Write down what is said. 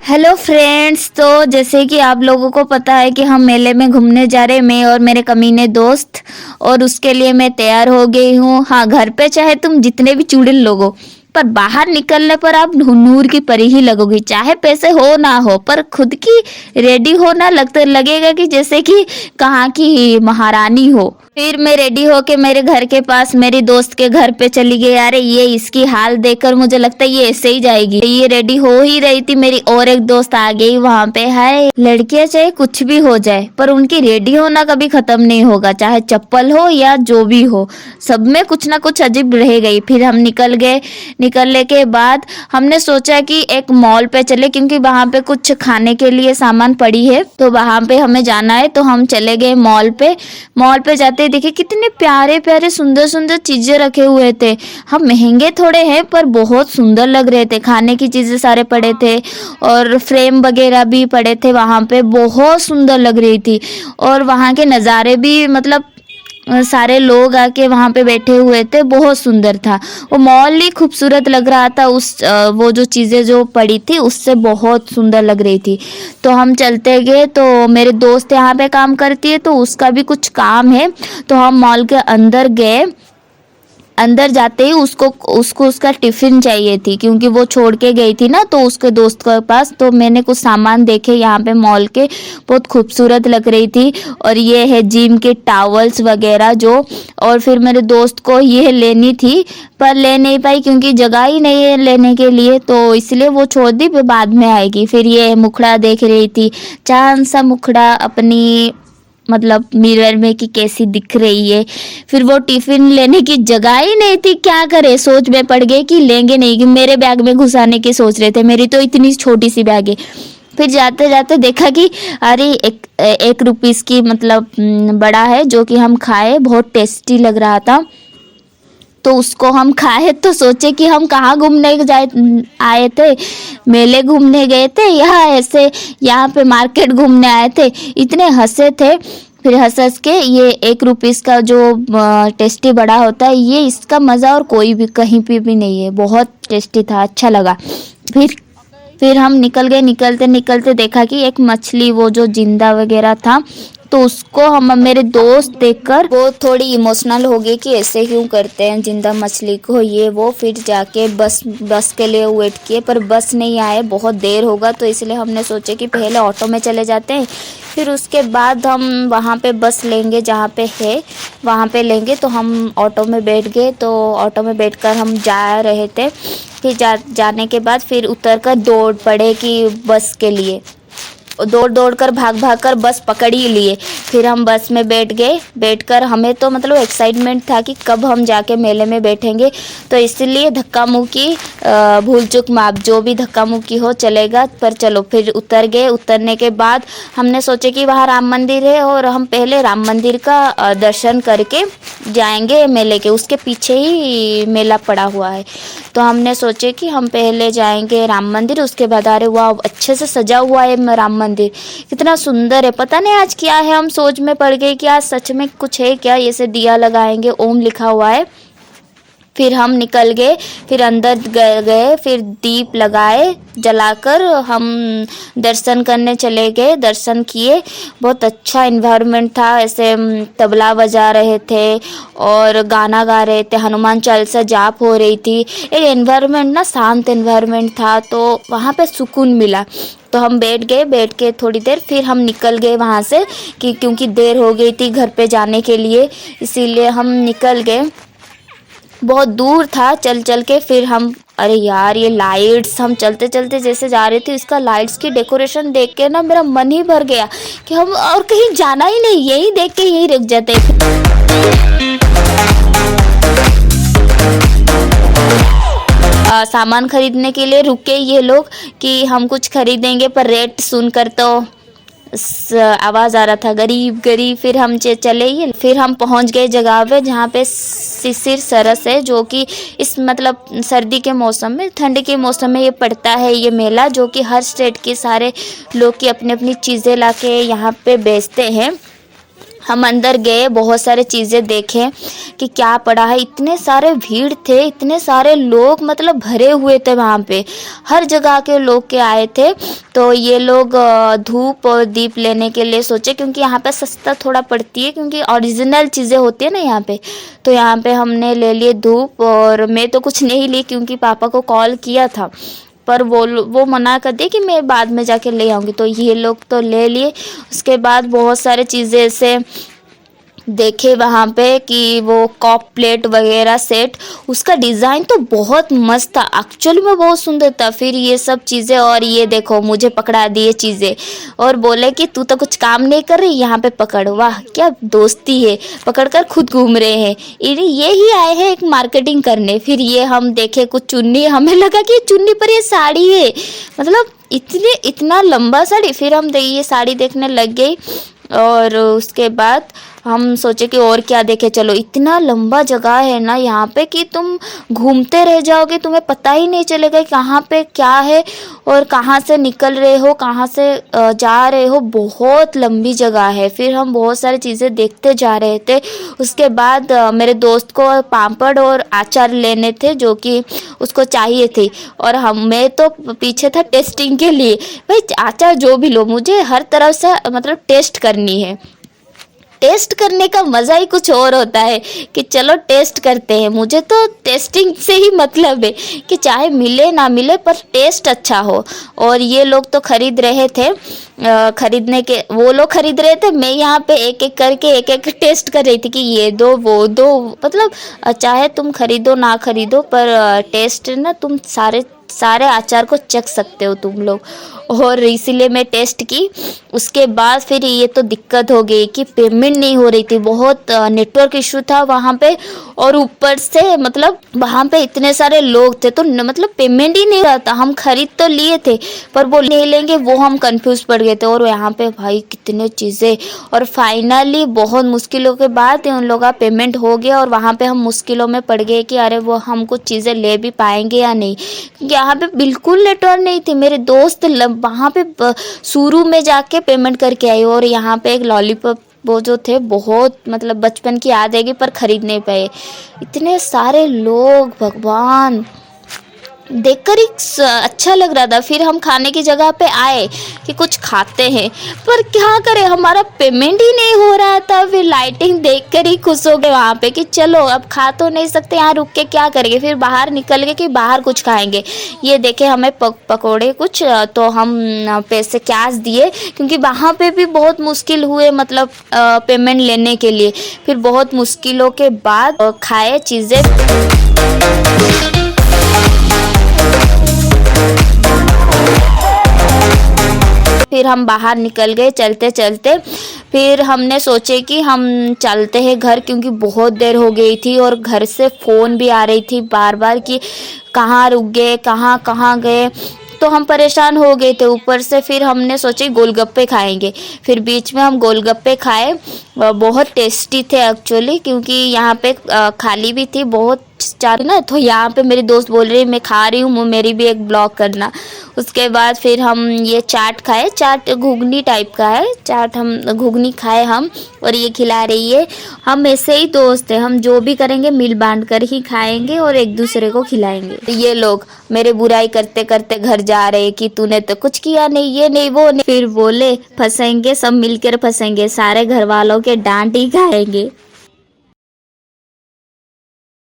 Hello friends. तो जैसे कि आप लोगों को पता है कि हम मेले में घूमने जा रहे हैं, मैं और मेरे कमीने दोस्त। और उसके लिए मैं तैयार हो गई हूँ। हाँ, घर पे चाहे तुम जितने भी चुड़ैल लोगो, पर बाहर निकलने पर आप नूर की परी ही लगोगी। चाहे पैसे हो ना हो, पर खुद की रेडी हो ना, लगेगा कि जैसे कि कहाँ की महारानी हो। फिर मैं रेडी होके मेरे घर के पास मेरी दोस्त के घर पे चली गई। अरे ये इसकी हाल देखकर मुझे लगता है ये ऐसे ही जाएगी। ये रेडी हो ही रही थी, मेरी और एक दोस्त आ गई वहां पे। हाय, लड़कियां चाहे कुछ भी हो जाए, पर उनकी रेडी होना कभी खत्म नहीं होगा, चाहे चप्पल हो या जो भी हो, सब में कुछ ना कुछ अजीब रह गई। फिर हम निकल गए। निकलने के बाद हमने सोचा कि एक मॉल पे चले, क्योंकि वहां पे कुछ खाने के लिए सामान पड़ी है, तो वहां पे हमें जाना है। तो हम चले गए मॉल पे। मॉल पे जाते देखिए कितने प्यारे प्यारे सुंदर सुंदर चीजें रखे हुए थे। हम महंगे थोड़े हैं पर बहुत सुंदर लग रहे थे। खाने की चीजें सारे पड़े थे और फ्रेम वगैरह भी पड़े थे वहां पे, बहुत सुंदर लग रही थी। और वहां के नज़ारे भी मतलब सारे लोग आके वहां पे बैठे हुए थे, बहुत सुंदर था। वो मॉल ही खूबसूरत लग रहा था। वो जो चीज़ें जो पड़ी थी उससे बहुत सुंदर लग रही थी। तो हम चलते गए। तो मेरे दोस्त यहाँ पे काम करती है, तो उसका भी कुछ काम है। तो हम मॉल के अंदर गए। अंदर जाते ही उसको उसको उसका टिफिन चाहिए थी, क्योंकि वो छोड़ के गई थी ना, तो उसके दोस्त के पास। तो मैंने कुछ सामान देखे यहाँ पे मॉल के, बहुत खूबसूरत लग रही थी। और ये है जिम के टावल्स वगैरह जो। और फिर मेरे दोस्त को ये लेनी थी, पर ले नहीं पाई क्योंकि जगह ही नहीं है लेने के लिए, तो इसलिए वो छोड़ दी, फिर बाद में आएगी। फिर ये मुखड़ा देख रही थी, चांद सा मुखड़ा अपनी मतलब मिरर में कि कैसी दिख रही है। फिर वो टिफिन लेने की जगह ही नहीं थी, क्या करे, सोच में पड़ गए कि लेंगे नहीं, कि मेरे बैग में घुसाने की सोच रहे थे। मेरी तो इतनी छोटी सी बैग है। फिर जाते जाते देखा कि अरे एक रुपीस की मतलब बड़ा है, जो कि हम खाए, बहुत टेस्टी लग रहा था। तो उसको हम खाए तो सोचे कि हम कहाँ घूमने जाए आए थे, मेले घूमने गए थे या ऐसे यहाँ पे मार्केट घूमने आए थे। इतने हंसे थे। फिर हंस हंस के ये 1 रुपीस का जो टेस्टी बड़ा होता है, ये इसका मज़ा और कोई भी कहीं पे भी नहीं है। बहुत टेस्टी था, अच्छा लगा। फिर फिर हम निकल गए। निकलते निकलते देखा कि एक मछली वो जो जिंदा वगैरह था, तो उसको हम मेरे दोस्त देखकर वो थोड़ी इमोशनल हो गई कि ऐसे क्यों करते हैं जिंदा मछली को, ये वो। फिर जाके बस के लिए वेट किए, पर बस नहीं आए, बहुत देर होगा। तो इसलिए हमने सोचे कि पहले ऑटो में चले जाते हैं, फिर उसके बाद हम वहाँ पे बस लेंगे, जहाँ पे है वहाँ पे लेंगे। तो हम ऑटो में बैठ गए। तो ऑटो में बैठकर हम जा रहे थे। फिर जाने के बाद फिर उतर कर दौड़ पड़े कि बस के लिए, दौड़ दौड़ कर भाग भाग कर बस पकड़ ही लिए। फिर हम बस में बैठ गए। बैठकर हमें तो मतलब एक्साइटमेंट था कि कब हम जाके मेले में बैठेंगे, तो इसलिए धक्का मुक्की भूल चूक माप, जो भी धक्का मुक्की हो चलेगा, पर चलो। फिर उतर गए। उतरने के बाद हमने सोचे कि वहाँ राम मंदिर है और हम पहले राम मंदिर का दर्शन करके जाएंगे मेले के, उसके पीछे ही मेला पड़ा हुआ है। तो हमने सोचे कि हम पहले जाएंगे राम मंदिर, उसके बाद अरे वाह, अच्छे से सजा हुआ है राम मंदिर, कितना सुंदर है। पता नहीं आज क्या है, हम सोच में पड़ गए कि आज सच में कुछ है क्या। ये से दिया लगाएंगे, ओम लिखा हुआ है। फिर हम निकल गए। फिर अंदर गए। फिर दीप लगाए, जलाकर हम दर्शन करने चले गए। दर्शन किए। बहुत अच्छा इन्वायरमेंट था। ऐसे तबला बजा रहे थे और गाना गा रहे थे, हनुमान चालीसा जाप हो रही थी। एक इन्वायरमेंट ना, शांत इन्वायरमेंट था, तो वहाँ पे सुकून मिला। तो हम बैठ गए। बैठ के थोड़ी देर फिर हम निकल गए वहाँ से, कि क्योंकि देर हो गई थी घर पे जाने के लिए, इसीलिए हम निकल गए। बहुत दूर था चल चल के। फिर हम, अरे यार ये लाइट्स, हम चलते चलते जैसे जा रहे थे, इसका लाइट्स की डेकोरेशन देख के ना मेरा मन ही भर गया कि हम और कहीं जाना ही नहीं, यही देख के यही रुक जाते। सामान खरीदने के लिए रुके ये लोग कि हम कुछ खरीदेंगे, पर रेट सुनकर तो आवाज़ आ रहा था गरीब गरीब। फिर हम चले ही। फिर हम पहुंच गए जगह पे जहाँ पे शिशिर सरस है, जो कि इस मतलब सर्दी के मौसम में, ठंड के मौसम में ये पड़ता है ये मेला, जो कि हर स्टेट के सारे लोग की अपनी अपनी चीज़ें लाके यहाँ पे बेचते हैं। हम अंदर गए, बहुत सारे चीज़ें देखे कि क्या पड़ा है। इतने सारे भीड़ थे, इतने सारे लोग, मतलब भरे हुए थे वहाँ पे, हर जगह के लोग के आए थे। तो ये लोग धूप और दीप लेने के लिए सोचे, क्योंकि यहाँ पे सस्ता थोड़ा पड़ती है, क्योंकि ओरिजिनल चीज़ें होती है ना यहाँ पे। तो यहाँ पे हमने ले लिए धूप, और मैं तो कुछ नहीं ली क्योंकि पापा को कॉल किया था, पर वो मना कर दिए कि मैं बाद में जाके ले आऊँगी। तो ये लोग तो ले लिए। उसके बाद बहुत सारे चीज़ें ऐसे देखे वहाँ पे कि वो कप प्लेट वगैरह सेट, उसका डिज़ाइन तो बहुत मस्त था, एक्चुअली में बहुत सुंदर था। फिर ये सब चीज़ें, और ये देखो मुझे पकड़ा दिए चीज़ें और बोले कि तू तो कुछ काम नहीं कर रही, यहाँ पे पकड़। वाह क्या दोस्ती है, पकड़ कर खुद घूम रहे हैं। ये ही आए हैं एक मार्केटिंग करने। फिर ये हम देखे कुछ चुन्नी, हमें लगा कि चुन्नी पर ये साड़ी है, मतलब इतना लंबा साड़ी। फिर हम ये साड़ी देखने लग गई, और उसके बाद हम सोचे कि और क्या देखे। चलो, इतना लंबा जगह है ना यहाँ पे कि तुम घूमते रह जाओगे, तुम्हें पता ही नहीं चलेगा कहाँ पे क्या है और कहाँ से निकल रहे हो, कहाँ से जा रहे हो। बहुत लंबी जगह है। फिर हम बहुत सारी चीज़ें देखते जा रहे थे। उसके बाद मेरे दोस्त को पापड़ और अचार लेने थे, जो कि उसको चाहिए थे, और मैं तो पीछे था टेस्टिंग के लिए। भाई अचार जो भी लो, मुझे हर तरफ से मतलब टेस्ट करनी है। टेस्ट करने का मज़ा ही कुछ और होता है कि चलो टेस्ट करते हैं। मुझे तो टेस्टिंग से ही मतलब है कि चाहे मिले ना मिले पर टेस्ट अच्छा हो। और ये लोग तो खरीद रहे थे, खरीदने के वो लोग खरीद रहे थे, मैं यहाँ पे एक एक करके एक एक टेस्ट कर रही थी कि ये दो वो दो। मतलब चाहे तुम खरीदो ना खरीदो, पर टेस्ट ना तुम सारे अचार को चख सकते हो तुम लोग। और इसीलिए मैं टेस्ट की। उसके बाद फिर ये तो दिक्कत हो गई कि पेमेंट नहीं हो रही थी, बहुत नेटवर्क इशू था वहाँ पे। और ऊपर से मतलब वहाँ पे इतने सारे लोग थे, तो मतलब पेमेंट ही नहीं हो रहा था। हम खरीद तो लिए थे, पर वो नहीं लेंगे, वो हम कंफ्यूज पड़ गए थे। और यहाँ पे भाई कितने चीज़ें, और फाइनली बहुत मुश्किलों के बाद उन लोगों का पेमेंट हो गया। और वहाँ पे हम मुश्किलों में पड़ गए कि अरे वो हम कुछ चीज़ें ले भी पाएंगे या नहीं, क्योंकि यहाँ पे बिल्कुल नेटवर्क नहीं थी। मेरे दोस्त वहाँ पे शुरू में जाके पेमेंट करके आई, और यहाँ पे एक लॉलीपॉप वो जो थे, बहुत मतलब बचपन की याद आएगी, पर खरीद नहीं पाए। इतने सारे लोग, भगवान, देखकर ही अच्छा लग रहा था। फिर हम खाने की जगह पे आए कि कुछ खाते हैं, पर क्या करें, हमारा पेमेंट ही नहीं हो रहा था। फिर लाइटिंग देखकर ही खुश हो गए वहाँ पे कि चलो अब खा तो नहीं सकते, यहाँ रुक के क्या करेंगे। फिर बाहर निकल गए कि बाहर कुछ खाएंगे। ये देखे हमें पकोड़े कुछ, तो हम पैसे कैश दिए, क्योंकि वहाँ पे भी बहुत मुश्किल हुए मतलब पेमेंट लेने के लिए। फिर बहुत मुश्किलों के बाद खाए चीज़ें। फिर हम बाहर निकल गए चलते चलते। फिर हमने सोचे कि हम चलते हैं घर, क्योंकि बहुत देर हो गई थी, और घर से फ़ोन भी आ रही थी बार बार कि कहाँ रुक गए, कहाँ कहाँ गए। तो हम परेशान हो गए थे ऊपर से। फिर हमने सोचे गोलगप्पे खाएंगे। फिर बीच में हम गोलगप्पे खाए, बहुत टेस्टी थे एक्चुअली, क्योंकि यहाँ पे खाली भी थी बहुत चार ना। तो यहाँ पे मेरी दोस्त बोल रही मैं खा रही हूँ, मेरी भी एक ब्लॉग करना। उसके बाद फिर हम ये चाट खाए, चाट घुगनी टाइप का है चाट, हम घुगनी खाए हम, और ये खिला रही है। हम ऐसे ही दोस्त हैं, हम जो भी करेंगे मिल बांट कर ही खाएंगे और एक दूसरे को खिलाएंगे। तो ये लोग मेरे बुराई करते करते घर जा रहे कि तूने तो कुछ किया नहीं, ये नहीं वो नहीं। फिर बोले फंसेंगे, सब मिलकर फंसेंगे, सारे घर वालों के डांट ही खाएंगे।